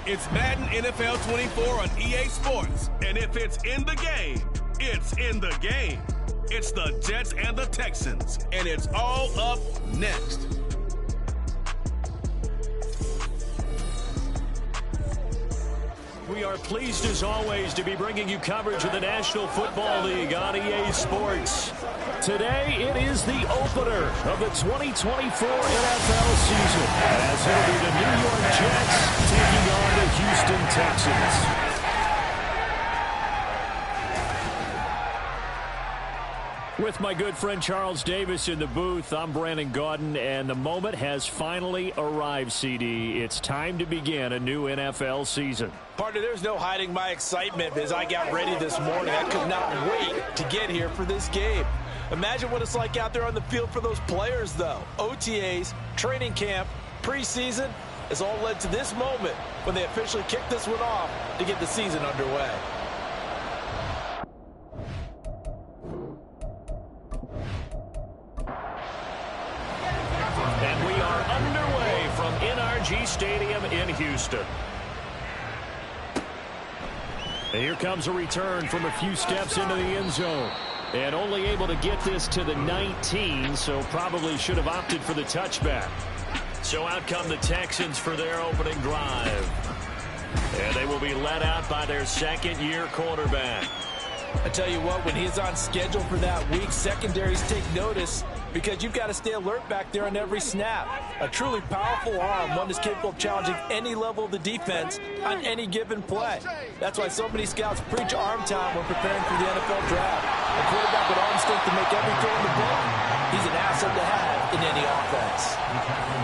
It's Madden NFL 24 on EA Sports. And if it's in the game, it's in the game. It's the Jets and the Texans. And it's all up next. We are pleased, as always, to be bringing you coverage of the National Football League on EA Sports. Today, it is the opener of the 2024 NFL season, as it'll be the New York Jets taking on the Houston Texans. With my good friend Charles Davis in the booth, I'm Brandon Gaudin, and the moment has finally arrived, CD. It's time to begin a new NFL season. Partner, there's no hiding my excitement as I got ready this morning. I could not wait to get here for this game. Imagine what it's like out there on the field for those players, though. OTAs, training camp, preseason, has all led to this moment when they officially kick this one off to get the season underway. And we are underway from NRG Stadium in Houston. And here comes a return from a few steps into the end zone. And only able to get this to the 19, so probably should have opted for the touchback. So out come the Texans for their opening drive. And they will be led out by their second-year quarterback. I tell you what, when he's on schedule for that week, secondaries take notice because you've got to stay alert back there on every snap. A truly powerful arm, one that's capable of challenging any level of the defense on any given play. That's why so many scouts preach arm time when preparing for the NFL draft. A quarterback with arm strength to make every throw in the book, he's an asset to have in any offense.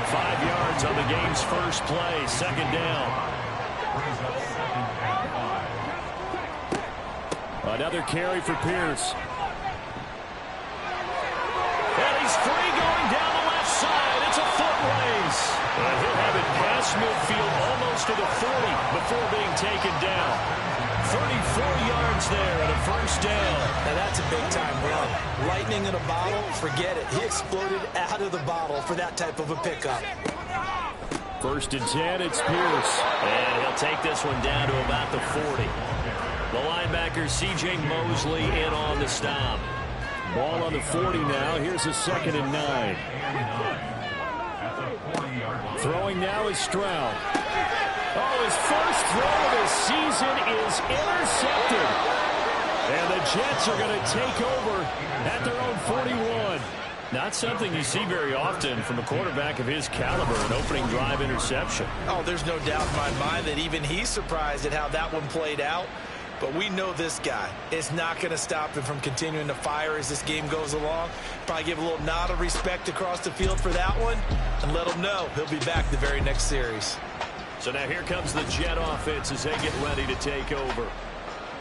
5 yards on the game's first play, second down. Another carry for Pierce. And he's free going down the left side. It's a foot race. And he'll have it past midfield almost to the 40 before being taken down. 34 yards there and a first down. Now that's a big-time run. Lightning in a bottle, forget it. He exploded out of the bottle for that type of a pickup. First and 10, it's Pierce. And he'll take this one down to about the 40. The linebacker, C.J. Mosley, in on the stop. Ball on the 40 now. Here's a 2nd and 9. Throwing now is Stroud. Oh, his first throw of the season is intercepted. And the Jets are going to take over at their own 41. Not something you see very often from a quarterback of his caliber, an opening drive interception. Oh, there's no doubt in my mind that even he's surprised at how that one played out. But we know this guy is not going to stop him from continuing to fire as this game goes along. Probably give a little nod of respect across the field for that one and let him know he'll be back the very next series. So now here comes the Jet offense as they get ready to take over.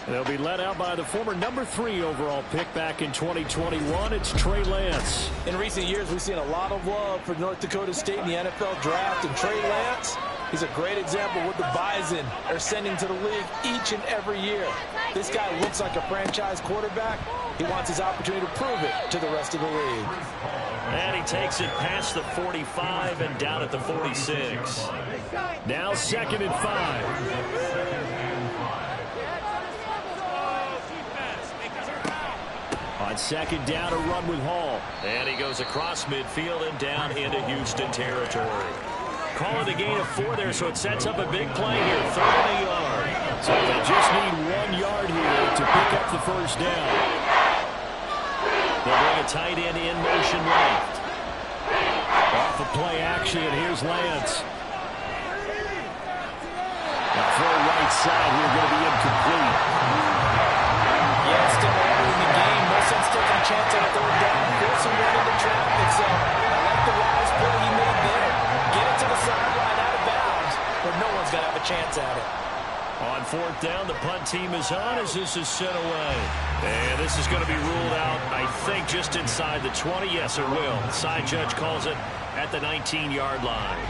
They'll be led out by the former number 3 overall pick back in 2021. It's Trey Lance. In recent years, we've seen a lot of love for North Dakota State in the NFL draft. And Trey Lance, he's a great example of what the Bison are sending to the league each and every year. This guy looks like a franchise quarterback. He wants his opportunity to prove it to the rest of the league. And he takes it past the 45 and down at the 46. Now 2nd and 5. On 2nd down, a run with Hall. And he goes across midfield and down into Houston territory. Call it a gain of 4 there, so it sets up a big play here. 3rd and a yard. So they just need 1 yard here to pick up the first down. They'll bring a tight end in motion left. Off of play action, here's Lance. That throw right side here going to be incomplete. Yeah, it's still early in the game. No sense taking a chance on a 3rd down. Forcing one into traffic, so I like the wise play he made there. Get it to the sideline out of bounds, but no one's going to have a chance at it. On 4th down, the punt team is on as this is sent away. And this is going to be ruled out, I think, just inside the 20. Yes, it will. The side judge calls it at the 19-yard line.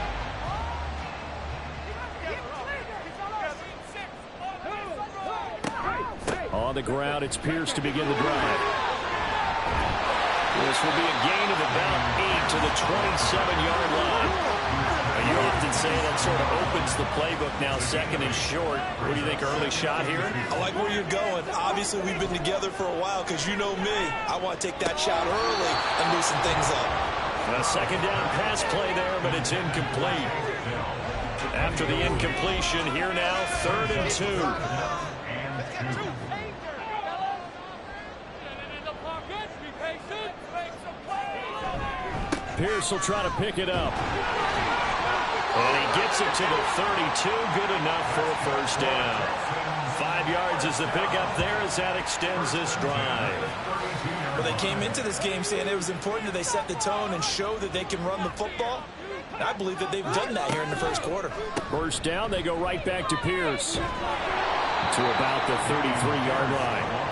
On the ground, it's Pierce to begin the drive. This will be a gain of about 8 to the 27-yard line. You often say that sort of opens the playbook now, second and short. What do you think, early shot here? I like where you're going. Obviously, we've been together for a while because you know me. I want to take that shot early and loosen things up. A second down pass play there, but it's incomplete. After the incompletion, here now, 3rd and 2. Pierce will try to pick it up. And he gets it to the 32. Good enough for a first down. 5 yards is the pickup there as that extends this drive. Well, they came into this game saying it was important that they set the tone and show that they can run the football. And I believe that they've done that here in the first quarter. First down, they go right back to Pierce. To about the 33-yard line.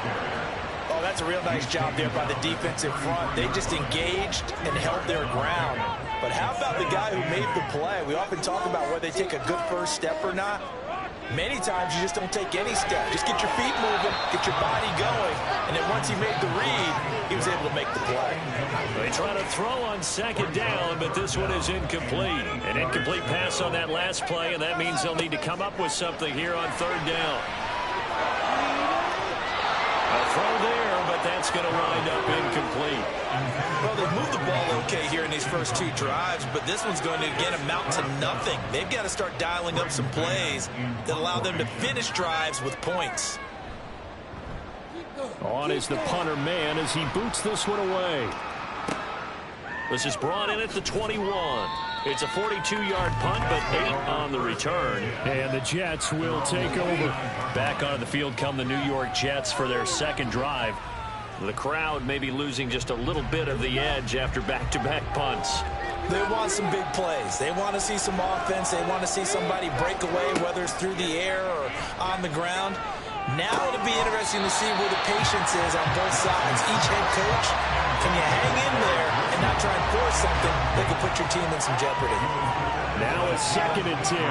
Oh, that's a real nice job there by the defensive front. They just engaged and held their ground. But how about the guy who made the play? We often talk about whether they take a good first step or not. Many times you just don't take any step. Just get your feet moving, get your body going, and then once he made the read, he was able to make the play. They try to throw on second down, but this one is incomplete. An incomplete pass on that last play, and that means they'll need to come up with something here on 3rd down. A throw there, but that's going to wind up incomplete. Well, they've moved the ball okay here in these first 2 drives, but this one's going to, again, amount to nothing. They've got to start dialing up some plays that allow them to finish drives with points. On is the punter man as he boots this one away. This is brought in at the 21. It's a 42-yard punt, but 8 on the return. And the Jets will take over. Back onto the field come the New York Jets for their second drive. The crowd may be losing just a little bit of the edge after back-to-back punts. They want some big plays. They want to see some offense. They want to see somebody break away, whether it's through the air or on the ground. Now it'll be interesting to see where the patience is on both sides. Each head coach, can you hang in there and not try and force something that could put your team in some jeopardy? Now it's 2nd and 10.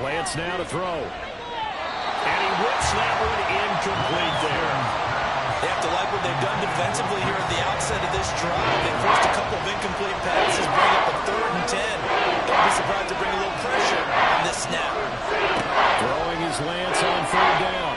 Lance now to throw. And he whips that one incomplete there. They have to like what they've done defensively here at the outset of this drive. They forced a couple of incomplete passes, bring up a 3rd and 10. Don't be surprised to bring a little pressure on this snap. Throwing his Lance on 3rd down.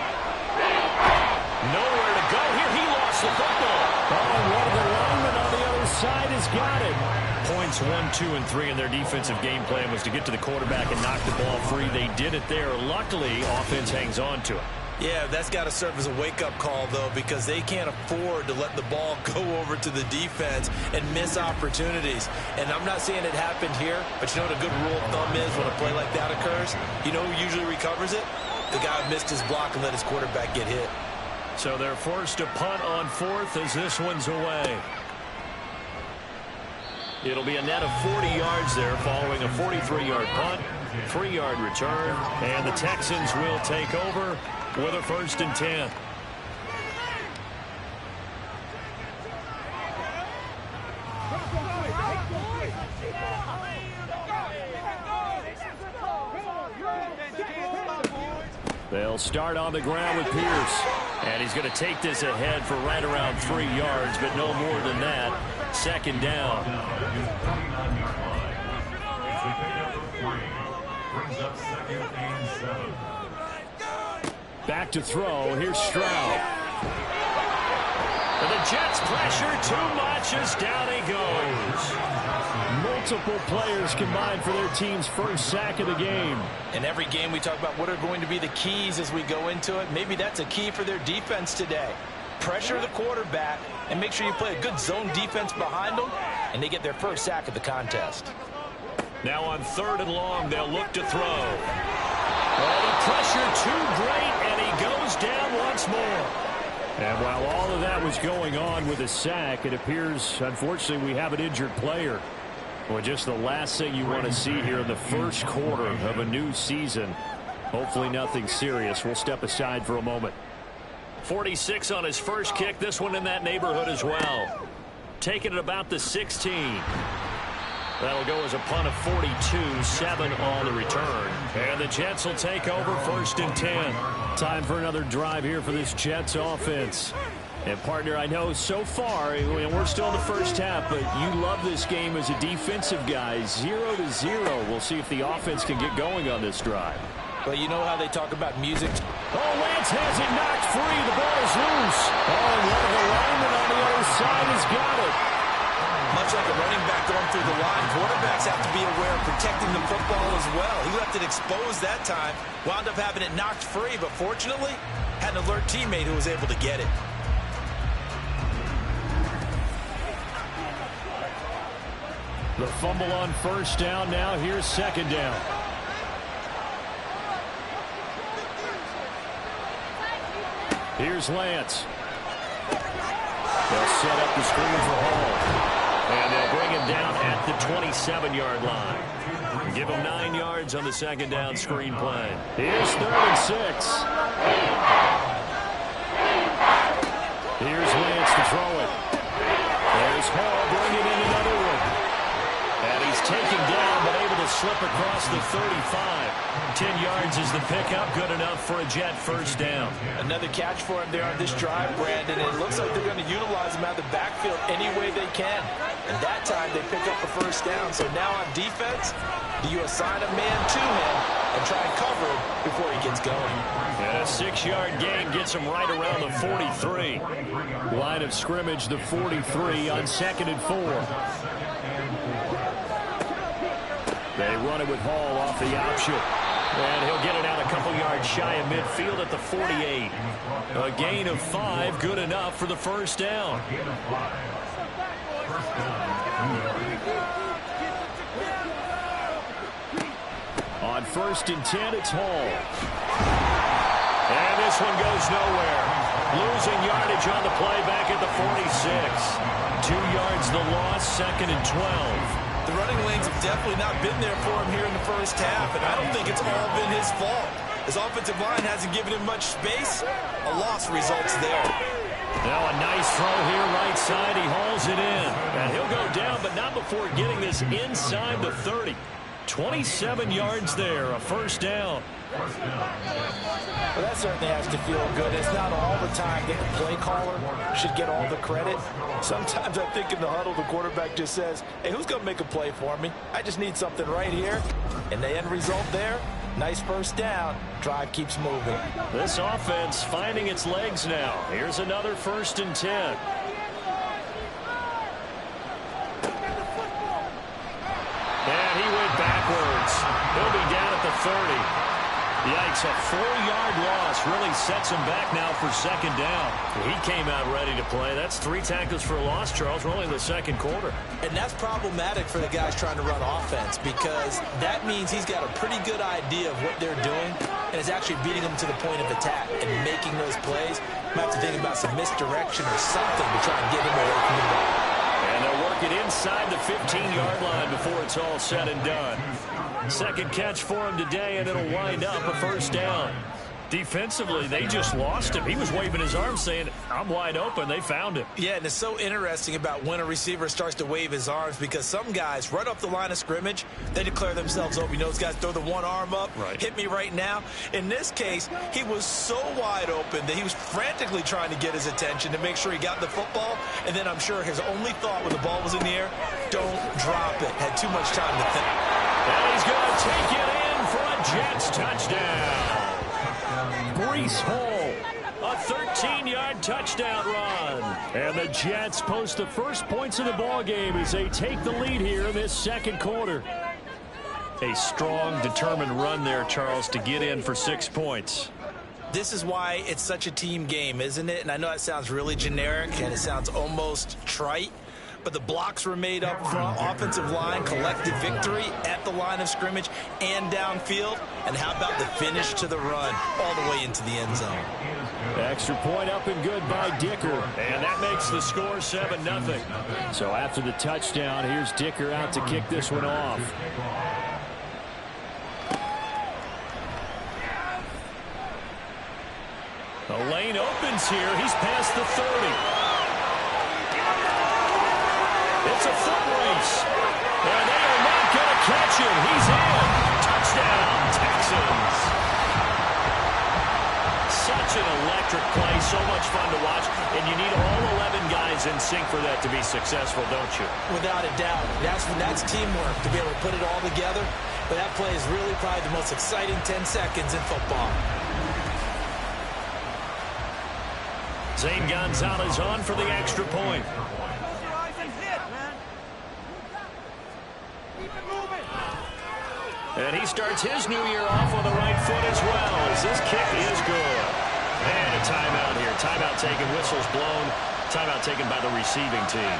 Nowhere to go here. He lost the football. Oh, one of the linemen on the other side has got it. Points 1, 2, and 3 in their defensive game plan was to get to the quarterback and knock the ball free. They did it there. Luckily, offense hangs on to it. Yeah, that's got to serve as a wake-up call, though, because they can't afford to let the ball go over to the defense and miss opportunities. And I'm not saying it happened here, but you know what a good rule of thumb is when a play like that occurs? You know who usually recovers it? The guy who missed his block and let his quarterback get hit. So they're forced to punt on 4th as this one's away. It'll be a net of 40 yards there following a 43-yard punt, 3-yard return, and the Texans will take over with a 1st and 10. They'll start on the ground with Pierce. And he's going to take this ahead for right around 3 yards, but no more than that. 2nd down. Back to throw. Here's Stroud. And the Jets pressure too much as down he goes. Multiple players combined for their team's first sack of the game. In every game we talk about what are going to be the keys as we go into it. Maybe that's a key for their defense today. Pressure the quarterback and make sure you play a good zone defense behind them, and they get their first sack of the contest. Now on 3rd and long, they'll look to throw. Oh, the pressure too great, and he goes down once more. And while all of that was going on with a sack, it appears, unfortunately, we have an injured player. Well, just the last thing you want to see here in the first quarter of a new season. Hopefully nothing serious. We'll step aside for a moment. 46 on his first kick. This one in that neighborhood as well. Taking it about the 16. That'll go as a punt of 42, 7 on the return. And the Jets will take over 1st and 10. Time for another drive here for this Jets offense. And, partner, I know so far, we're still in the first half, but you love this game as a defensive guy. 0-0. We'll see if the offense can get going on this drive. Well, you know how they talk about music. Oh, Lance has it knocked free. The ball is loose. Oh, and one of the linemen on the other side has got it. Much like a running back going through the line, quarterbacks have to be aware of protecting the football as well. He left it exposed that time, wound up having it knocked free, but fortunately, had an alert teammate who was able to get it. The fumble on first down. Now here's second down. Here's Lance. They'll set up the screen for Hall. And they'll bring him down at the 27-yard line. Give him 9 yards on the second down screen play. Here's 3rd and 6. Here's Lance to throw it. There's Hall bringing in another one. And he's taken down, but able to slip across the 35. 10 yards is the pickup, good enough for a Jet first down. Another catch for him there on this drive, Brandon. It looks like they're going to utilize him out of the backfield any way they can. And that time they pick up a first down. So now on defense, do you assign a man to him and try and cover him before he gets going? And a 6-yard gain gets him right around the 43. Line of scrimmage, the 43 on 2nd and 4. They run it with Hall off the option. And he'll get it out a couple yards shy of midfield at the 48. A gain of 5, good enough for the first down. On 1st and 10, it's Hall. And this one goes nowhere. Losing yardage on the play back at the 46. 2 yards the loss, 2nd and 12. The running lanes have definitely not been there for him here in the first half, and I don't think it's all been his fault. His offensive line hasn't given him much space. A loss results there. Now a nice throw here, right side. He hauls it in. And he'll go down, but not before getting this inside the 30. 27 yards there, a first down. Well, that certainly has to feel good. It's not all the time that the play caller should get all the credit. Sometimes I think in the huddle, the quarterback just says, hey, who's going to make a play for me? I just need something right here. And the end result there, nice first down. Drive keeps moving. This offense finding its legs now. Here's another 1st and 10. And he went backwards. He'll be down at the 30. Yikes, a 4-yard loss really sets him back now for second down. He came out ready to play. That's 3 tackles for a loss, Charles. We're only in the second quarter. And that's problematic for the guys trying to run offense because that means he's got a pretty good idea of what they're doing and is actually beating them to the point of attack and making those plays. Might have to think about some misdirection or something to try and get him away from the ball. And they'll work it inside the 15-yard line before it's all said and done. Second catch for him today, and it'll wind up a first down. Defensively, they just lost him. He was waving his arms saying, I'm wide open. They found him. Yeah, and it's so interesting about when a receiver starts to wave his arms because some guys right off the line of scrimmage, they declare themselves open. You know, those guys throw the one arm up, right. Hit me right now. In this case, he was so wide open that he was frantically trying to get his attention to make sure he got the football. And then I'm sure his only thought when the ball was in the air, don't drop it. Had too much time to think. And he's going to take it in for a Jets touchdown. Breece Hall, a 13-yard touchdown run. And the Jets post the first points of the ball game as they take the lead here in this second quarter. A strong, determined run there, Charles, to get in for 6 points. This is why it's such a team game, isn't it? And I know that sounds really generic and it sounds almost trite. But the blocks were made up front, offensive line, collective victory at the line of scrimmage and downfield. And how about the finish to the run all the way into the end zone? Extra point up and good by Dicker. And that makes the score 7-0. So after the touchdown, here's Dicker out to kick this one off. The lane opens here. He's past the 30. It's a foot race. And they are not going to catch him. He's in. Touchdown, Texans. Such Such an electric play, so much fun to watch, and you need all 11 guys in sync for that to be successful, don't you? Without a doubt. That's teamwork to be able to put it all together. But that play is really probably the most exciting 10 seconds in football. Zane Gonzalez on for the extra point. And he starts his new year off on the right foot as well, as this kick is good. And a timeout here. Timeout taken, whistles blown. Timeout taken by the receiving team.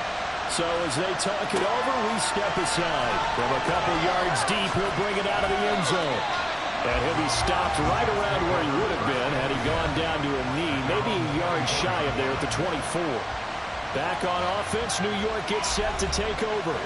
So as they talk it over, we step aside. From a couple yards deep, he'll bring it out of the end zone. And he'll be stopped right around where he would have been had he gone down to a knee, maybe a yard shy of there at the 24. Back on offense, New York gets set to take over.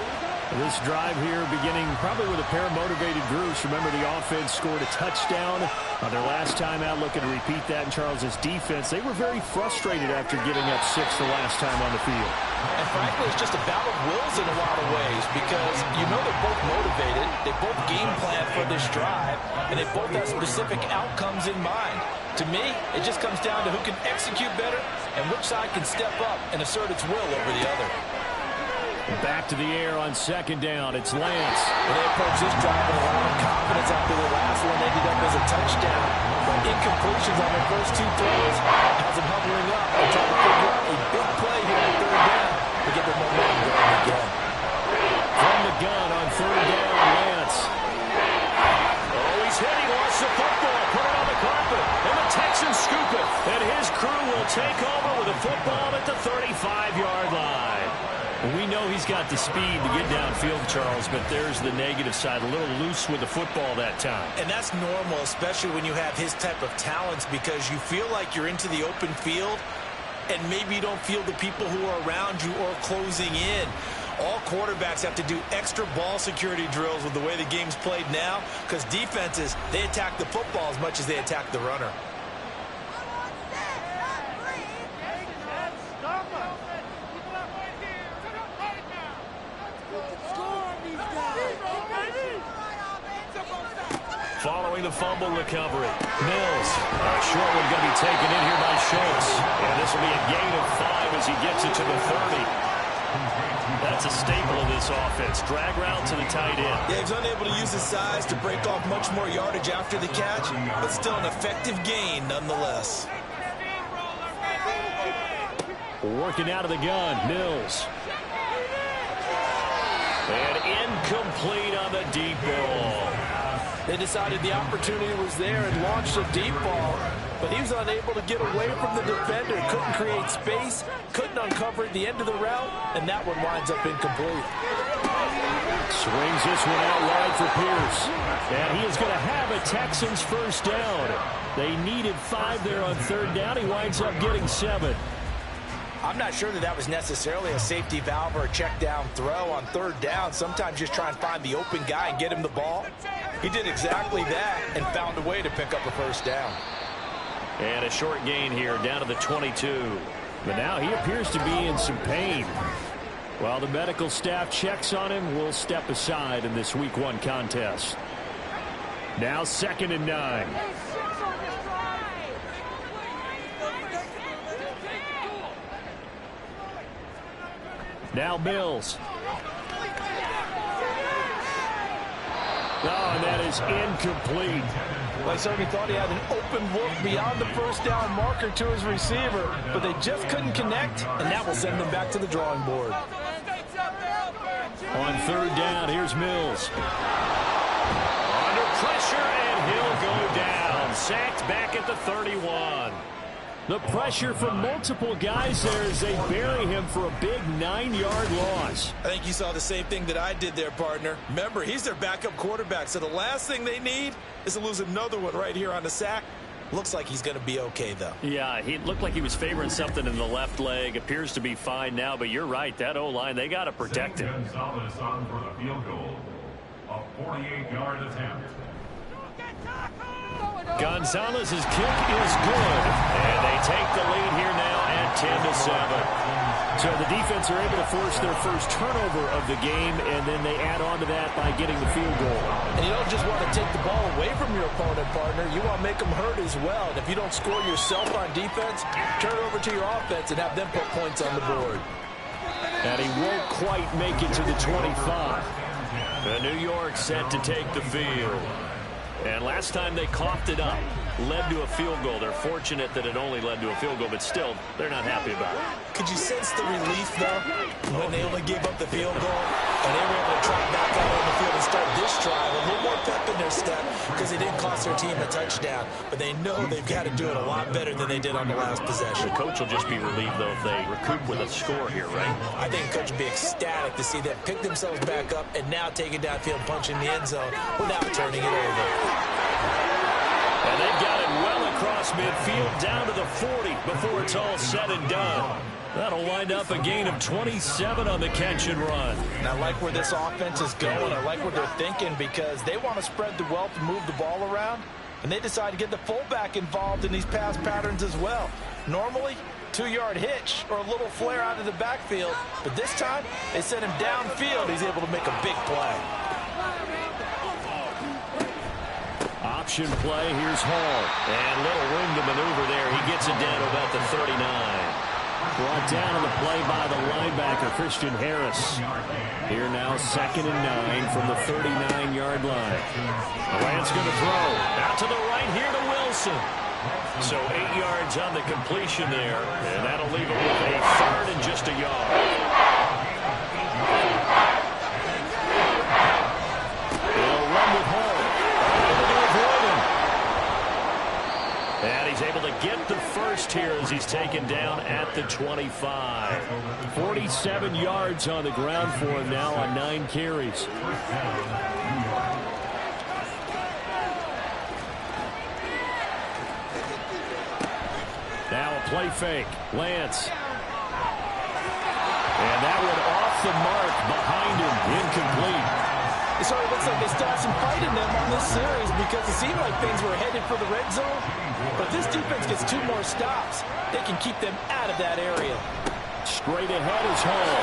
This drive here beginning probably with a pair of motivated groups. Remember, the offense scored a touchdown on their last time out. Looking to repeat that in Charles's defense. They were very frustrated after giving up 6 the last time on the field. And frankly, it's just a battle of wills in a lot of ways because you know they're both motivated. They both game plan for this drive, and they both have specific outcomes in mind. To me, it just comes down to who can execute better and which side can step up and assert its will over the other. Back to the air on second down. It's Lance. Well, they approached this drive with a lot of confidence after the last one ended up as a touchdown. But incompletions on their first 2 throws has them hovering up and trying to figure out a big play here on third down to get their momentum going again. From the gun on third down, Lance. Oh, he's hit. He lost the football. Put it on the carpet. And the Texans scoop it. And his crew will take over with the football at the 35-yard line. We know he's got the speed to get downfield, Charles, but there's the negative side. A little loose with the football that time. And that's normal, especially when you have his type of talents, because you feel like you're into the open field and maybe you don't feel the people who are around you or closing in. All quarterbacks have to do extra ball security drills with the way the game's played now because defenses, they attack the football as much as they attack the runner. Following the fumble recovery, Mills. A short one going to be taken in here by Schultz. And this will be a gain of 5 as he gets it to the 30. That's a staple of this offense. Drag route to the tight end. Yeah, he's unable to use his size to break off much more yardage after the catch, but still an effective gain nonetheless. Working out of the gun, Mills. And incomplete on the deep ball. They decided the opportunity was there and launched a deep ball, but he was unable to get away from the defender. Couldn't create space, couldn't uncover at the end of the route, and that one winds up incomplete. Swings this one out wide for Pierce. And he is going to have a Texans first down. They needed 5 there on third down. He winds up getting 7. I'm not sure that was necessarily a safety valve or a check down throw on third down. Sometimes just try and find the open guy and get him the ball. He did exactly that and found a way to pick up a first down. And a short gain here down to the 22. But now he appears to be in some pain. While the medical staff checks on him, we'll step aside in this Week 1 contest. Now 2nd and 9. Now Mills. Oh, and that is incomplete. Well, I certainly thought he had an open look beyond the first down marker to his receiver, but they just couldn't connect, and that will send them back to the drawing board. On third down, here's Mills. Under pressure, and he'll go down. Sacked back at the 31. The pressure from multiple guys there as they bury him for a big 9-yard loss. I think you saw the same thing that I did there, partner. Remember, he's their backup quarterback, so the last thing they need is to lose another one right here on the sack. Looks like he's going to be okay, though. Yeah, he looked like he was favoring something in the left leg. Appears to be fine now, but you're right. That O-line, they got to protect him. Gonzalez on for the field goal. A 48-yard attempt. Gonzalez's kick is good, and they take the lead here now at 10-7. So the defense are able to force their first turnover of the game, and then they add on to that by getting the field goal. And you don't just want to take the ball away from your opponent, partner. You want to make them hurt as well. And if you don't score yourself on defense, turn it over to your offense and have them put points on the board. And he won't quite make it to the 25. The New York set to take the field. And last time they coughed it up, led to a field goal. They're fortunate that it only led to a field goal, but still, they're not happy about it. Could you sense the relief, though, when they only gave up the field goal and they were able to trot back out on the field and start this drive? A little more pep in their step because they didn't cost their team a touchdown, but they know they've got to do it a lot better than they did on the last possession. The coach will just be relieved, though, if they recoup with a score here, right? I think the coach will be ecstatic to see them pick themselves back up and now take it downfield, punch in the end zone without turning it over. And they've got it well across midfield down to the 40 before it's all said and done. That'll wind up a gain of 27 on the catch and run. And I like where this offense is going. I like what they're thinking because they want to spread the wealth and move the ball around. And they decide to get the fullback involved in these pass patterns as well. Normally, 2-yard hitch or a little flare out of the backfield. But this time, they send him downfield. He's able to make a big play. Option play, here's Hall. And little room to maneuver there. He gets it down to about the 39. Brought down on the play by the linebacker, Christian Harris. Here now, 2nd and 9 from the 39-yard line. Lance going to throw. Out to the right here to Wilson. So 8 yards on the completion there. And that'll leave him with a 3rd and just a yard. They'll run with Hall. And he's able to get the first here as he's taken down at the 25. 47 yards on the ground for him now on 9 carries. Now a play fake. Lance. And that one off the mark behind him. Incomplete. It sort of looks like they still have some fight in them on this series because it seemed like things were headed for the red zone. But this defense gets 2 more stops. They can keep them out of that area. Straight ahead is Hall.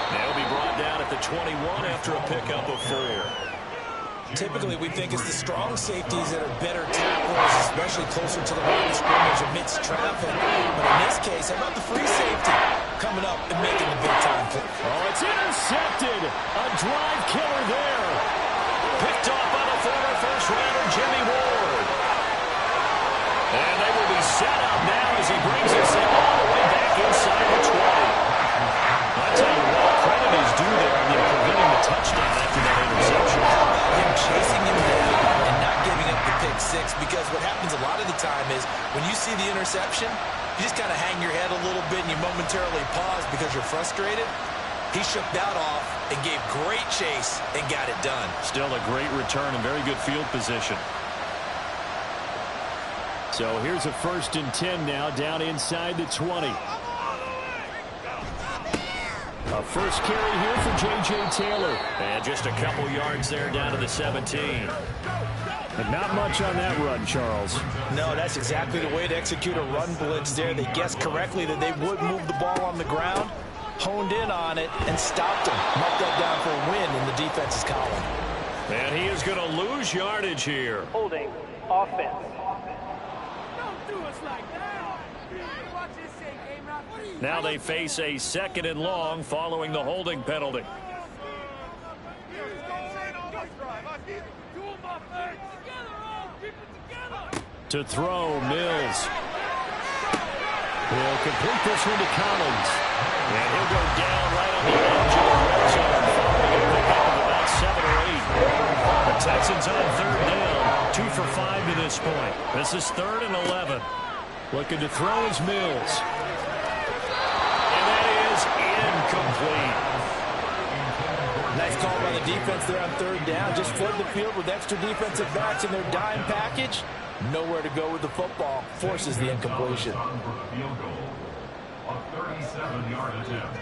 They'll be brought down at the 21 after a pickup of 4. Typically, we think it's the strong safeties that are better tacklers, especially closer to the line of scrimmage amidst traffic. But in this case, how about the free safety coming up and making the big-time play? Oh, it's intercepted. A drive killer there. Picked off by the former first-rounder, Jimmy Ward. And they will be set up now as he brings us all the way back inside the 20. I tell you what, credit is due there in preventing the touchdown after that interception. Him chasing him down and not giving up the pick 6, because what happens a lot of the time is when you see the interception, you just kind of hang your head a little bit and you momentarily pause because you're frustrated. He shook that off and gave great chase and got it done. Still a great return and very good field position. So here's a 1st and 10 now down inside the 20. A first carry here for J.J. Taylor. And just a couple yards there down to the 17. And not much on that run, Charles. No, that's exactly the way to execute a run blitz there. They guessed correctly that they would move the ball on the ground, honed in on it, and stopped him. Marked that down for a win in the defense's column. And he is going to lose yardage here. Holding offense. Now they face a 2nd and long following the holding penalty. To throw, Mills. He'll complete this one to Collins. And he'll go down right on the edge of the red zone following a pickup of about 7 or 8. The Texans on 3rd down, 2 for 5 to this point. This is 3rd and 11. Looking to throw is Mills. Incomplete. Nice call by the defense there on 3rd down. Just flood the field with extra defensive backs in their dime package. Nowhere to go with the football. Forces the incompletion. Field goal. A 37-yard attempt.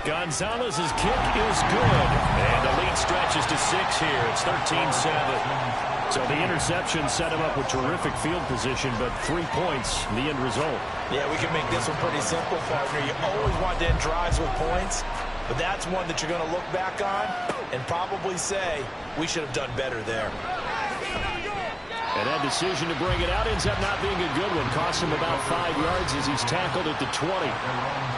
Gonzalez's kick is good. And the lead stretches to 6 here. It's 13-7. So the interception set him up with terrific field position, but 3 points, the end result. Yeah, we can make this one pretty simple, partner. You always want to end drives with points, but that's one that you're going to look back on and probably say, we should have done better there. And that decision to bring it out ends up not being a good one. Costs him about 5 yards as he's tackled at the 20.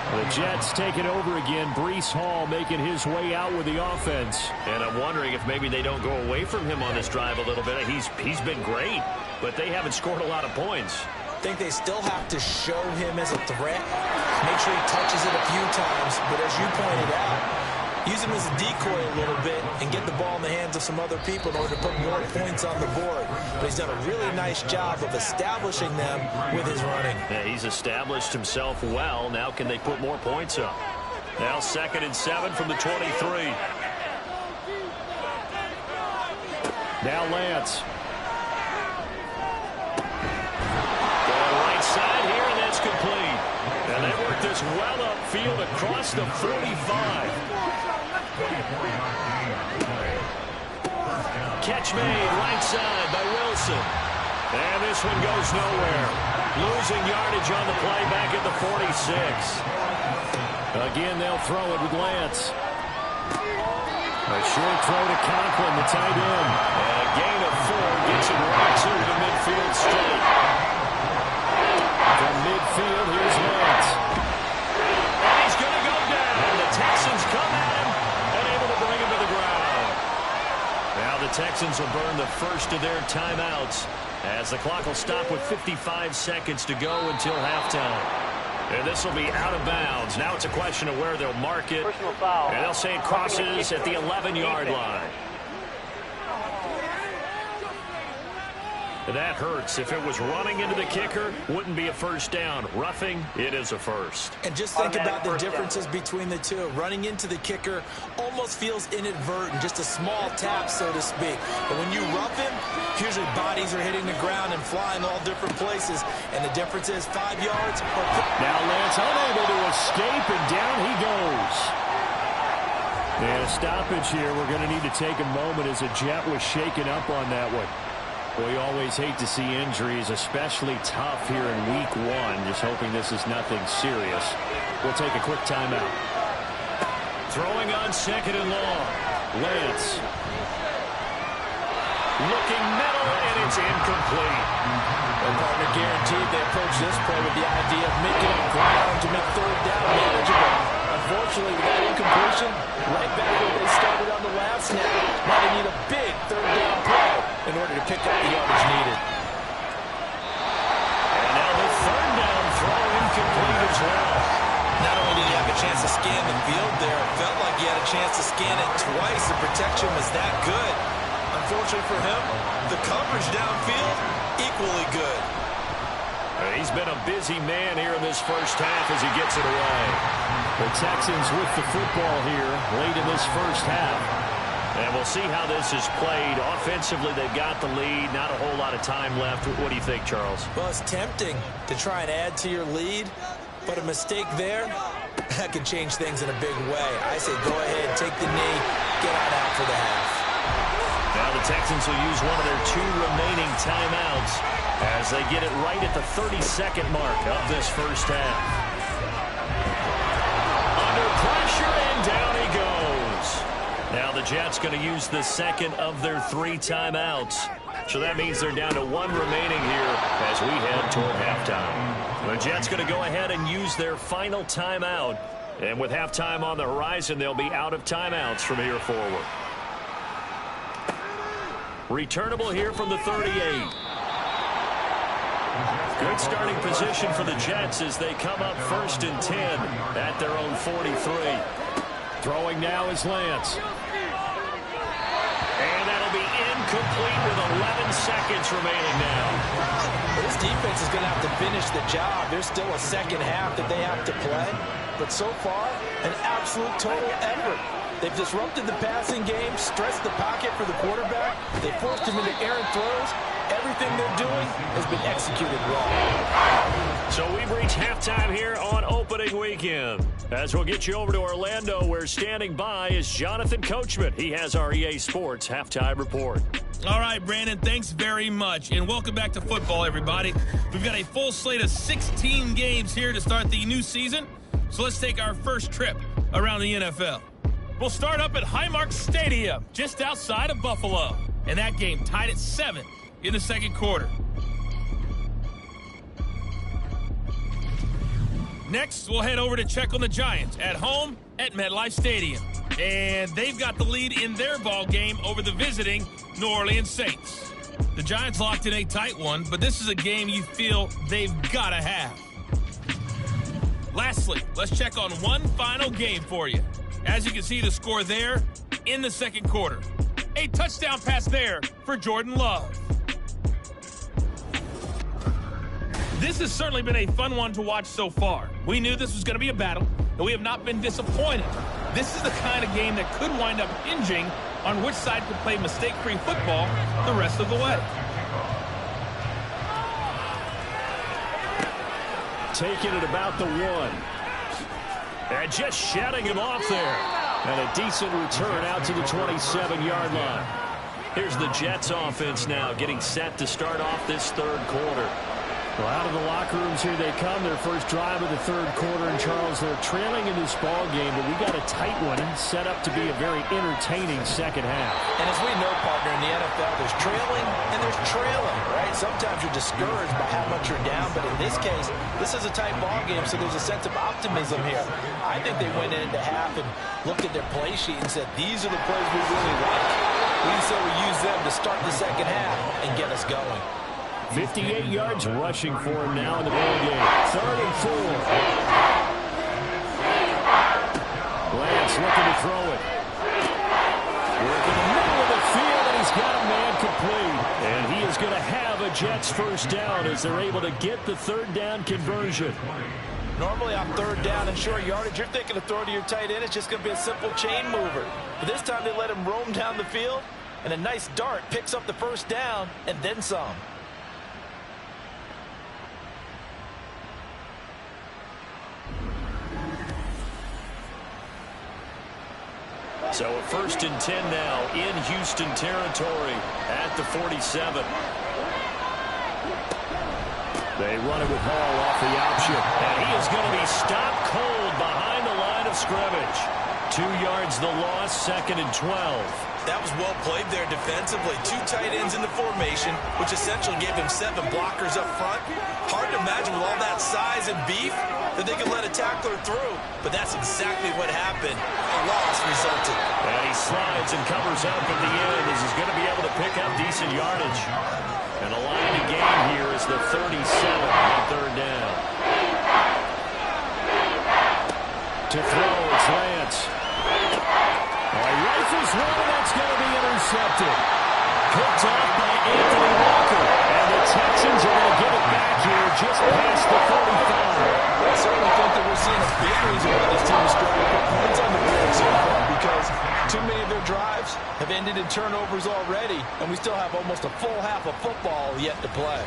The Jets take it over again. Breece Hall making his way out with the offense. And I'm wondering if maybe they don't go away from him on this drive a little bit. He's been great, but they haven't scored a lot of points. I think they still have to show him as a threat. Make sure he touches it a few times, but as you pointed out, use him as a decoy a little bit and get the ball in the hands of some other people in order to put more points on the board. But he's done a really nice job of establishing them with his running. Yeah, he's established himself well. Now can they put more points up? Now 2nd and 7 from the 23. Now Lance. Going right side here, and that's complete. And they work this well upfield across the 45. Catch made right side by Wilson. And this one goes nowhere. Losing yardage on the play back at the 46. Again, they'll throw it with Lance. A short throw to Conklin, the tight end. And a gain of 4 gets him right to the midfield straight. From midfield, here's Lance. And he's going to go down. And the Texans come at him and able to bring him to the ground. Now the Texans will burn the first of their timeouts as the clock will stop with 55 seconds to go until halftime. And this will be out of bounds. Now it's a question of where they'll mark it. And they'll say it crosses at the 11-yard line. That hurts. If it was running into the kicker, wouldn't be a first down. Roughing, it is a first. And just think about the differences between the two. Running into the kicker almost feels inadvertent, just a small tap, so to speak. But when you rough him, usually bodies are hitting the ground and flying all different places. And the difference is 5 yards. Now Lance unable to escape, and down he goes. And a stoppage here. We're going to need to take a moment as a Jet was shaken up on that one. We always hate to see injuries, especially tough here in week 1. Just hoping this is nothing serious. We'll take a quick timeout. Throwing on 2nd and long. Lance. Looking middle, and it's incomplete. The partner guaranteed they approach this play with the idea of making up ground to make 3rd down manageable. Unfortunately, with that incompletion, right back where they started on the last snap. Now they need a big 3rd down play in order to pick up the yardage needed. And now the 3rd down throw incomplete as well. Not only did he have a chance to scan the field there, it felt like he had a chance to scan it twice. The protection was that good. Unfortunately for him, the coverage downfield, equally good. He's been a busy man here in this first half as he gets it away. The Texans with the football here late in this first half. And we'll see how this is played. Offensively, they've got the lead. Not a whole lot of time left. What do you think, Charles? Well, it's tempting to try and add to your lead, but a mistake there, that can change things in a big way. I say go ahead, take the knee, get on out for the half. Now the Texans will use one of their 2 remaining timeouts as they get it right at the 32nd mark of this first half. Under pressure, and down he goes. Now the Jets going to use the 2nd of their 3 timeouts. So that means they're down to 1 remaining here as we head toward halftime. The Jets going to go ahead and use their final timeout. And with halftime on the horizon, they'll be out of timeouts from here forward. Returnable here from the 38. Good starting position for the Jets as they come up 1st and 10 at their own 43. Throwing now is Lance. And that'll be incomplete with 11 seconds remaining now. This defense is going to have to finish the job. There's still a second half that they have to play. But so far, an absolute total effort. They've disrupted the passing game, stressed the pocket for the quarterback. They forced him into errant throws. Everything they're doing has been executed well. So we've reached halftime here on opening weekend. As we'll get you over to Orlando, where standing by is Jonathan Coachman. He has our EA Sports halftime report. All right, Brandon, thanks very much. And welcome back to football, everybody. We've got a full slate of 16 games here to start the new season. So let's take our first trip around the NFL. We'll start up at Highmark Stadium, just outside of Buffalo. And that game tied at 7 in the second quarter. Next, we'll head over to check on the Giants at home at MetLife Stadium. And they've got the lead in their ball game over the visiting New Orleans Saints. The Giants locked in a tight one, but this is a game you feel they've got to have. Lastly, let's check on one final game for you. As you can see, the score there in the second quarter. A touchdown pass there for Jordan Love. This has certainly been a fun one to watch so far. We knew this was going to be a battle, and we have not been disappointed. This is the kind of game that could wind up hinging on which side could play mistake-free football the rest of the way. Taking it about the 1. And just shutting him off there. And a decent return out to the 27-yard line. Here's the Jets offense now getting set to start off this third quarter. Well, out of the locker rooms here they come. Their first drive of the third quarter. And, Charles, they're trailing in this ball game, but we got a tight one set up to be a very entertaining second half. And as we know, partner, in the NFL, there's trailing and there's trailing, right? Sometimes you're discouraged by how much you're down, but in this case, this is a tight ball game, so there's a sense of optimism here. I think they went into half and looked at their play sheet and said, these are the plays we really like. We say we use them to start the second half and get us going. 58 yards rushing for him now in the ball game. 3rd and 4. Lance looking to throw it. Working the middle of the field, and he's got a man complete. And he is going to have a Jets first down as they're able to get the third down conversion. Normally on third down and short yardage, you're thinking of throw to your tight end. It's just going to be a simple chain mover. But this time they let him roam down the field, and a nice dart picks up the first down and then some. So a 1st and 10 now in Houston territory at the 47. They run it with Hall off the option. And he is going to be stopped cold behind the line of scrimmage. 2 yards the loss, 2nd and 12. That was well played there defensively. 2 tight ends in the formation, which essentially gave him 7 blockers up front. Hard to imagine with all that size and beef that they could let a tackler through. But that's exactly what happened. A loss resulted. And he slides and covers up at the end as he's going to be able to pick up decent yardage. And a line to gain here is the 37 on 3rd down. To throw, it's Lance. He rifles one, that's going to be intercepted. Picked off by Anthony Walker. And the Texans are going to get it back here just past the 45. I certainly think that we're seeing a big reason why this team is struggling to put points on the board so far, because too many of their drives have ended in turnovers already, and we still have almost a full half of football yet to play.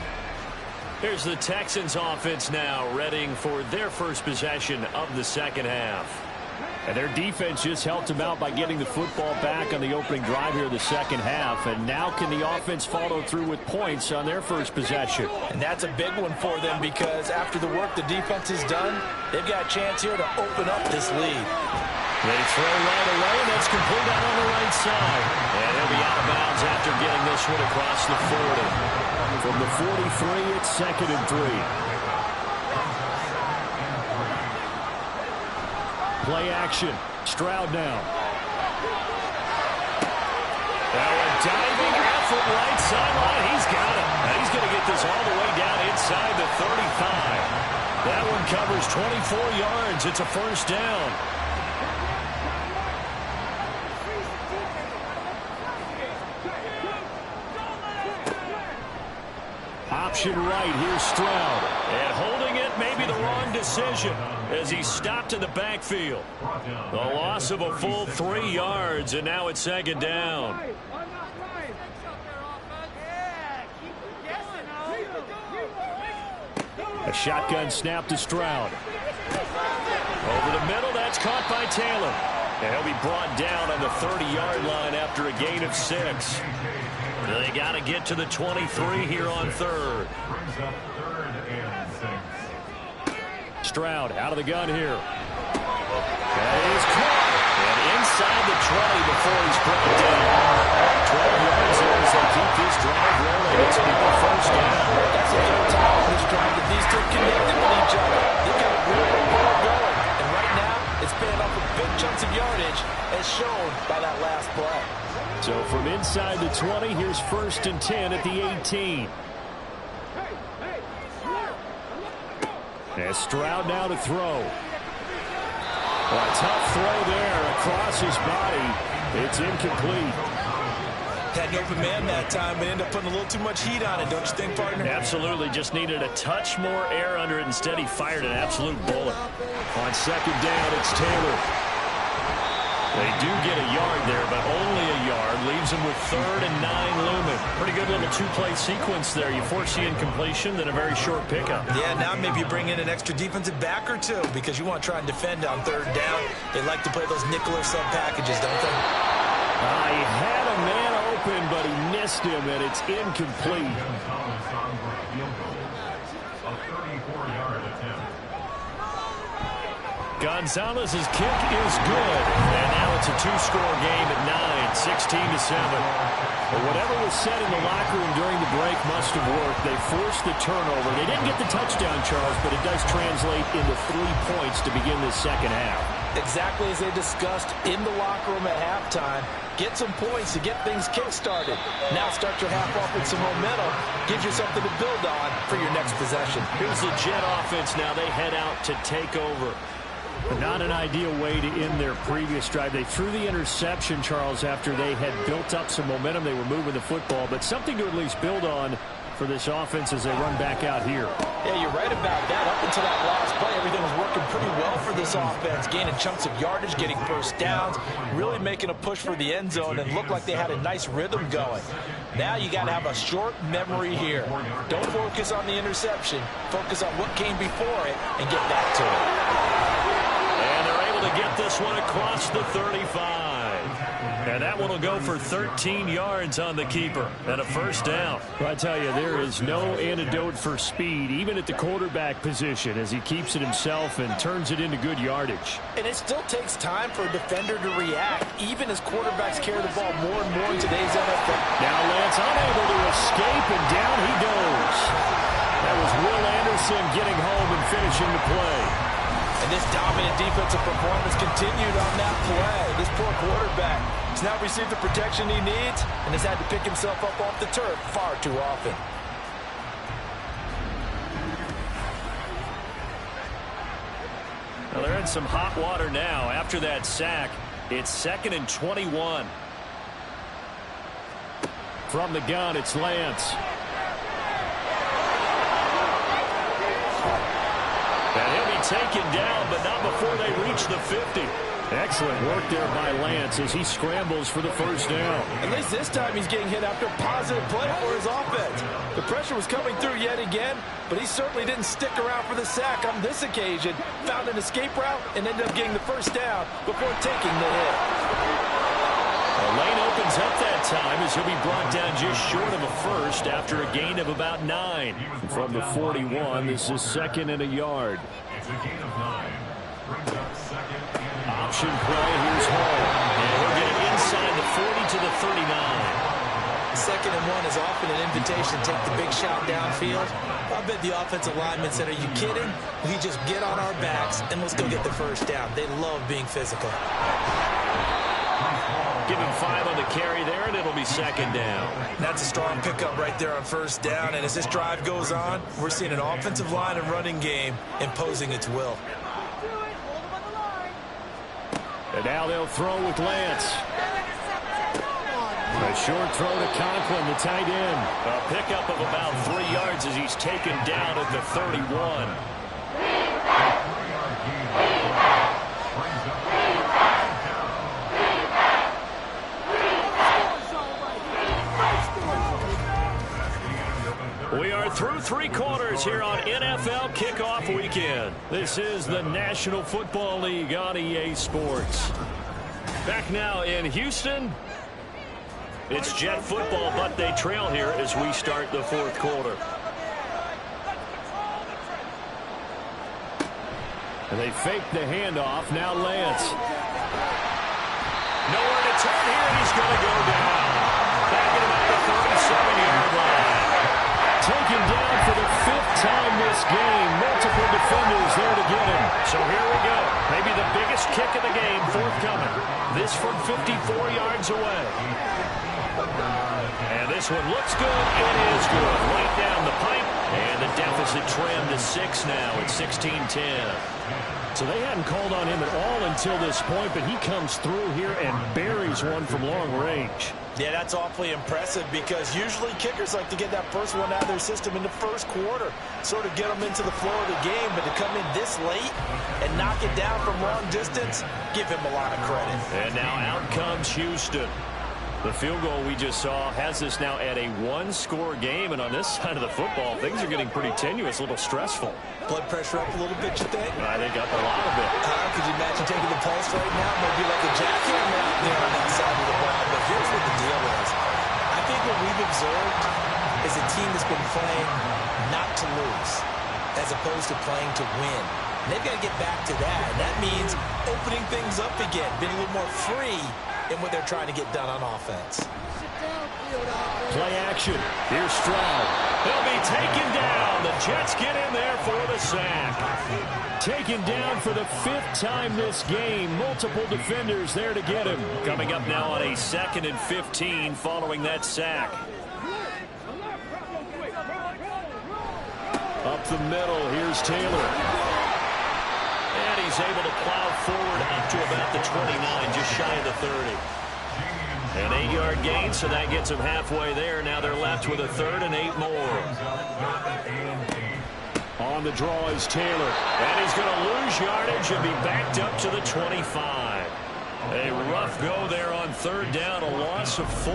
Here's the Texans offense now, readying for their first possession of the second half. And their defense just helped them out by getting the football back on the opening drive here in the second half. And now can the offense follow through with points on their first possession? And that's a big one for them, because after the work the defense has done, they've got a chance here to open up this lead. They throw right away, and that's complete out on the right side. And he'll be out of bounds after getting this one across the 40. From the 43, it's 2nd and 3. Play action. Stroud now. Now a diving effort right sideline. He's got it. And he's going to get this all the way down inside the 35. That one covers 24 yards. It's a first down. Option right. Here's Stroud. And holding it may be the wrong decision as he stopped in the backfield. The loss of a full 3 yards, and now it's 2nd down. A shotgun snap to Stroud. Over the middle, that's caught by Taylor. And he'll be brought down on the 30-yard line after a gain of 6. They got to get to the 23 here on third. Brings up 3rd and 6. Stroud out of the gun here. That is caught. And inside the 20 before he's brought down. 12 yards there as they keep this drive rolling. It's a first down. That's the third time on this drive that these two connected with each other. They've got a real rapport going. And right now, it's paying off with big chunks of yardage as shown by that last play. So from inside the 20, here's 1st and 10 at the 18. And Stroud now to throw. A tough throw there across his body. It's incomplete. Had an open man that time, but ended up putting a little too much heat on it, don't you think, partner? Absolutely. Just needed a touch more air under it. Instead, he fired an absolute bullet. On 2nd down, it's Taylor. They do get a yard there, but only a yard. Leaves them with 3rd and 9 looming. Pretty good little two-play sequence there. You force the incompletion, then a very short pickup. Yeah, now maybe you bring in an extra defensive back or two because you want to try and defend on 3rd down. They like to play those nickel or sub packages, don't they? He had a man open, but he missed him, and it's incomplete. Thomas on for a field goal. A 34-yard attempt. Gonzalez's kick is good. And now it's a 2-score game at 9, 16-7. But whatever was said in the locker room during the break must have worked. They forced the turnover. They didn't get the touchdown, Charles, but it does translate into 3 points to begin this second half. Exactly as they discussed in the locker room at halftime. Get some points to get things kick-started. Now start your half off with some momentum. Gives you something to build on for your next possession. Here's the Jet offense now. They head out to take over. Not an ideal way to end their previous drive. They threw the interception, Charles, after they had built up some momentum. They were moving the football, but something to at least build on for this offense as they run back out here. Yeah, you're right about that. Up until that last play, everything was working pretty well for this offense, gaining chunks of yardage, getting first downs, really making a push for the end zone, and looked like they had a nice rhythm going. Now you got to have a short memory here. Don't focus on the interception. Focus on what came before it and get back to it. And they're able to get this one across the 35. And that one will go for 13 yards on the keeper and a first down. Well, I tell you, there is no antidote for speed, even at the quarterback position, as he keeps it himself and turns it into good yardage. And it still takes time for a defender to react, even as quarterbacks carry the ball more and more in today's NFL. Now Lance unable to escape, and down he goes. That was Will Anderson getting home and finishing the play. And this dominant defensive performance continued on that play. This poor quarterback has now received the protection he needs and has had to pick himself up off the turf far too often. Well, they're in some hot water now. After that sack, it's 2nd and 21. From the gun, it's Lance. And he'll be taken down, but not before they reach the 50. Excellent work there by Lance as he scrambles for the first down. At least this time he's getting hit after a positive play for his offense. The pressure was coming through yet again, but he certainly didn't stick around for the sack on this occasion. Found an escape route and ended up getting the first down before taking the hit. The lane opens up that time as he'll be brought down just short of a first after a gain of about 9. From the 41, this is 2nd and a yard. It's a gain of 9. Brings up 2nd and Option play, here's Hall. And he'll get it inside the 40 to the 39. 2nd and 1 is often an invitation to take the big shot downfield. I bet the offensive linemen said, are you kidding? We just get on our backs and let's go get the first down. They love being physical. Give him 5 on the carry there, and it'll be 2nd down. That's a strong pickup right there on first down. And as this drive goes on, we're seeing an offensive line and running game imposing its will. And now they'll throw with Lance. A short throw to Conklin, the tight end. A pickup of about 3 yards as he's taken down at the 31. We are through 3 quarters here on NFL Kickoff Weekend. This is the National Football League on EA Sports. Back now in Houston. It's Jet football, but they trail here as we start the fourth quarter. And they fake the handoff. Now Lance. Nowhere to turn here, and he's going to go down. Back at about the 37-yard line. Taken down for the 5th time this game. Multiple defenders there to get him. So here we go. Maybe the biggest kick of the game forthcoming. This from 54 yards away. And this one looks good. It is good. Right down the pipe. And the deficit trimmed to 6 now at 16-10. So they hadn't called on him at all until this point, but he comes through here and buries one from long range. Yeah, that's awfully impressive because usually kickers like to get that first one out of their system in the first quarter, sort of get them into the flow of the game, but to come in this late and knock it down from long distance, give him a lot of credit. And now out comes Houston. The field goal we just saw has us now at a one-score game, and on this side of the football, things are getting pretty tenuous, a little stressful. Blood pressure up a little bit, you think? I think up a lot of it. Could you imagine taking the pulse right now? Maybe like a jackhammer out there on that side of the ball. But here's what the deal is. I think what we've observed is a team that's been playing not to lose as opposed to playing to win. And they've got to get back to that. And that means opening things up again, being a little more free in what they're trying to get done on offense. Play action. Here's Stroud. He'll be taken down. The Jets get in there for the sack. Taken down for the 5th time this game. Multiple defenders there to get him. Coming up now on a 2nd and 15 following that sack. Up the middle. Here's Taylor. And he's able to plow forward up to about the 29, just shy of the 30. An 8-yard gain, so that gets them halfway there. Now they're left with a 3rd and 8 more. On the draw is Taylor. And he's going to lose yardage and be backed up to the 25. A rough go there on 3rd down, a loss of 4.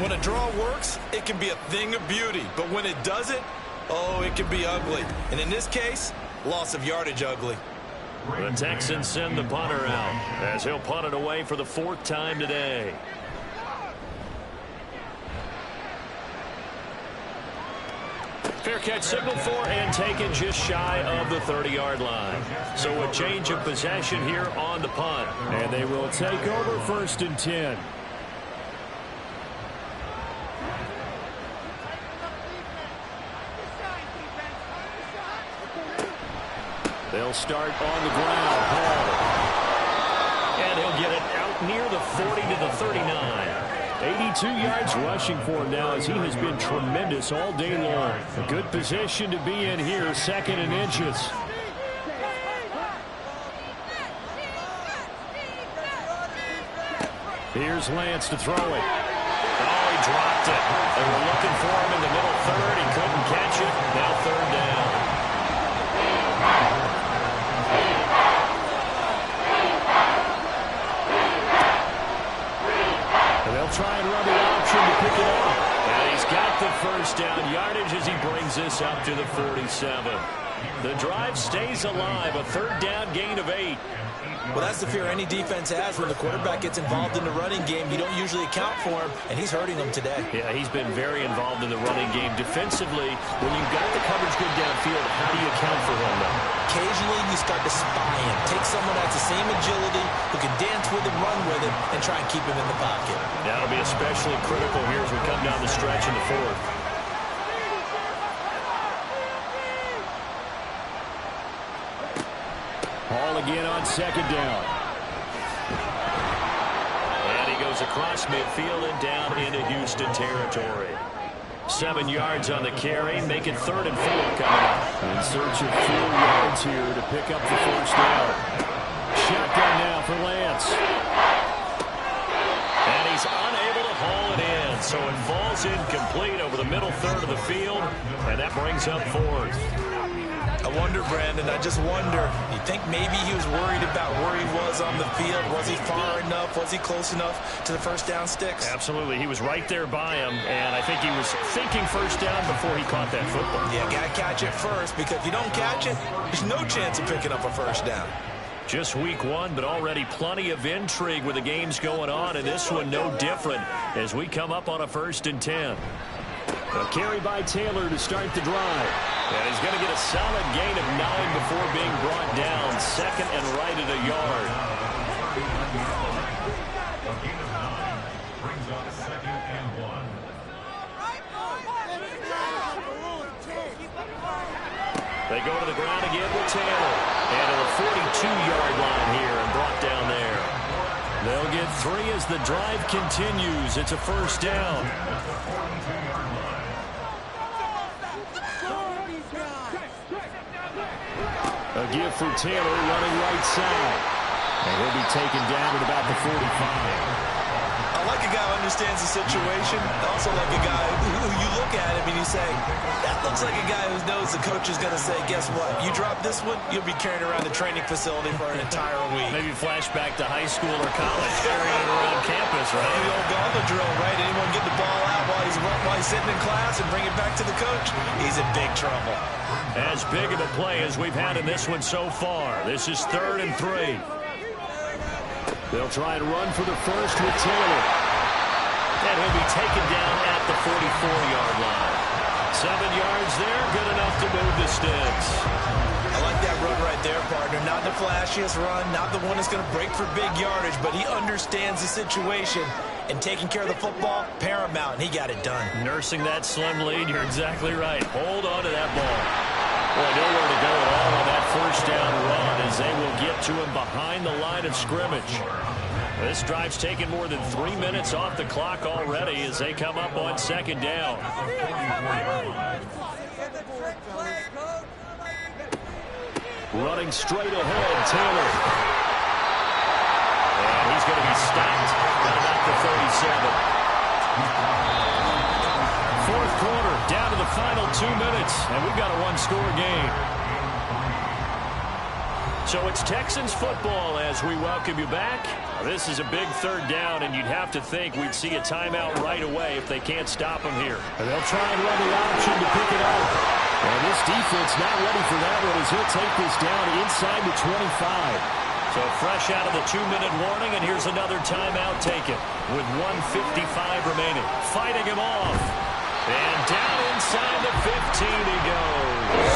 When a draw works, it can be a thing of beauty. But when it doesn't, oh, it can be ugly. And in this case, loss of yardage ugly. The Texans send the punter out as he'll punt it away for the 4th time today. Fair catch signaled for and taken just shy of the 30-yard line. So a change of possession here on the punt. And they will take over 1st and 10. They'll start on the ground. Hall. And he'll get it out near the 40 to the 39. 82 yards rushing for him now as he has been tremendous all day long. A good position to be in here, 2nd and inches. Here's Lance to throw it. Oh, he dropped it. They were looking for him in the middle 3rd. He couldn't catch it. Now 3rd down. Try and run the option to pick it up. And he's got the 1st down yardage as he brings this up to the 47. The drive stays alive, a 3rd down gain of 8. Well, that's the fear any defense has when the quarterback gets involved in the running game. You don't usually account for him, and he's hurting them today. Yeah, he's been very involved in the running game. Defensively, when you've got the coverage good downfield, how do you account for him, though? Occasionally, you start to spy him. Take someone that's the same agility, who can dance with him, run with him, and try and keep him in the pocket. That'll be especially critical here as we come down the stretch in the 4th. Hall again on 2nd down. And he goes across midfield and down into Houston territory. 7 yards on the carry, make it 3rd and 4 coming up. In search of 4 yards here to pick up the 1st down. Shotgun now for Lance. And he's unable to haul it in, so it falls incomplete over the middle 3rd of the field, and that brings up 4th. I wonder, Brandon, I just wonder, you think maybe he was worried about where he was on the field? Was he far enough? Was he close enough to the 1st down sticks? Absolutely. He was right there by him, and I think he was thinking 1st down before he caught that football. Yeah, got to catch it first, because if you don't catch it, there's no chance of picking up a 1st down. Just week one, but already plenty of intrigue with the games going on, and this one no different as we come up on a 1st and 10. A carry by Taylor to start the drive. And he's going to get a solid gain of 9 before being brought down. 2nd and right at a yard. A gain of 9 brings up 2nd and 1. They go to the ground again with Taylor. And to the 42-yard line here and brought down there. They'll get 3 as the drive continues. It's a 1st down. A give for Taylor running right side. And he'll be taken down at about the 45. I like a guy who understands the situation. I also like a guy who you look at him and you say, that looks like a guy who knows the coach is going to say, guess what? You drop this one, you'll be carrying around the training facility for an entire week. Maybe flashback to high school or college, carrying it around campus, right? The old gauntlet drill, right? Anyone get the ball out while he's sitting in class and bring it back to the coach, he's in big trouble. As big of a play as we've had in this one so far. This is 3rd and 3. They'll try to run for the first with Taylor. And he'll be taken down at the 44-yard line. 7 yards there, good enough to move the sticks. I like that run right there, partner. Not the flashiest run, not the one that's going to break for big yardage, but he understands the situation, and taking care of the football, paramount, and he got it done. Nursing that slim lead, you're exactly right. Hold on to that ball. Boy, nowhere to go at all on that 1st down run as they will get to him behind the line of scrimmage. This drive's taken more than 3 minutes off the clock already as they come up on 2nd down. Running straight ahead, Taylor. And he's going to be stopped at about the 37. 4th quarter, down to the final 2 minutes, and we've got a 1-score game. So it's Texans football as we welcome you back. This is a big 3rd down, and you'd have to think we'd see a timeout right away if they can't stop them here. And they'll try and run the option to pick it up. And this defense not ready for that one as he'll take this down inside the 25. So fresh out of the 2-minute warning, and here's another timeout taken with 1:55 remaining. Fighting him off. And down inside the 15 he goes.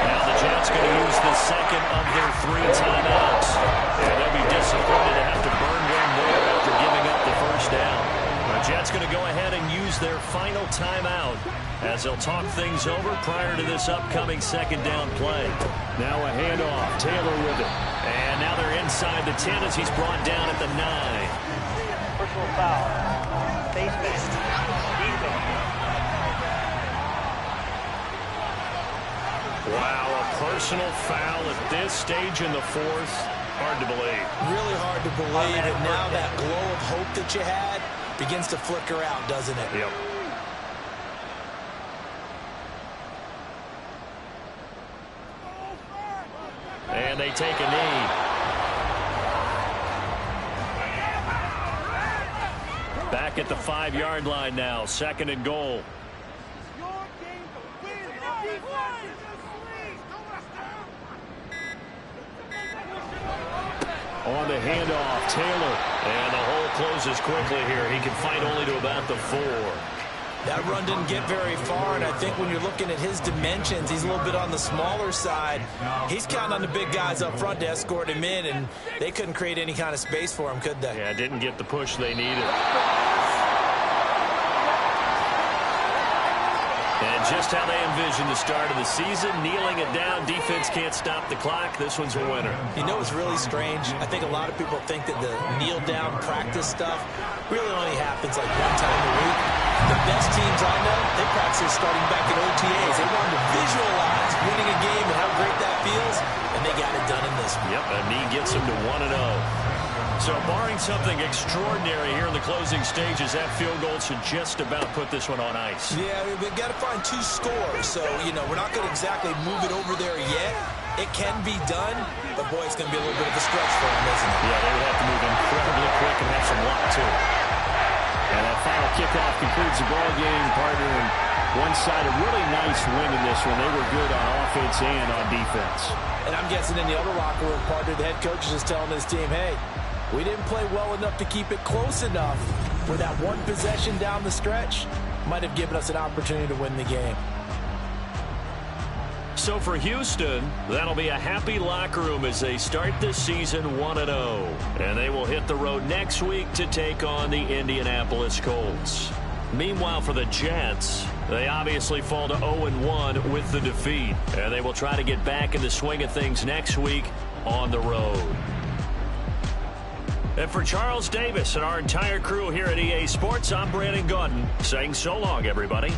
Now the Jets going to use the 2nd of their 3 timeouts. And they'll be disappointed to have to burn one more after giving up the 1st down. The Jets going to go ahead and use their final timeout as they'll talk things over prior to this upcoming 2nd down play. Now a handoff. Taylor with it. And now they're inside the 10 as he's brought down at the 9. Personal foul. Face mask. Defense. Wow, a personal foul at this stage in the 4th. Hard to believe. Really hard to believe, and now that glow of hope that you had begins to flicker out, doesn't it? Yep. And they take a knee. Back at the 5-yard line now, 2nd and goal. On the handoff, Taylor. And the hole closes quickly here. He can fight only to about the 4. That run didn't get very far, and I think when you're looking at his dimensions, he's a little bit on the smaller side. He's counting on the big guys up front to escort him in, and they couldn't create any kind of space for him, could they? Yeah, didn't get the push they needed. And just how they envisioned the start of the season, kneeling it down, defense can't stop the clock. This one's a winner. You know what's really strange? I think a lot of people think that the kneel-down practice stuff really only happens like one time a week. The best teams I know, they practice starting back at OTAs. They wanted to visualize winning a game and how great that feels, and they got it done in this one. Yep, a knee gets them to 1-0. So barring something extraordinary here in the closing stages, that field goal should just about put this one on ice. Yeah, we've got to find 2 scores. So, you know, we're not going to exactly move it over there yet. It can be done, but, boy, it's going to be a little bit of a stretch for them, isn't it? Yeah, they would have to move incredibly quick and have some luck, too. And that final kickoff concludes the ball game, partner. And one side, a really nice win in this one. They were good on offense and on defense. And I'm guessing in the other locker room, partner, the head coach is just telling his team, hey, we didn't play well enough to keep it close enough where that one possession down the stretch might have given us an opportunity to win the game. So for Houston, that'll be a happy locker room as they start this season 1-0. And they will hit the road next week to take on the Indianapolis Colts. Meanwhile, for the Jets, they obviously fall to 0-1 with the defeat. And they will try to get back in the swing of things next week on the road. And for Charles Davis and our entire crew here at EA Sports, I'm Brandon Gaudin saying so long, everybody.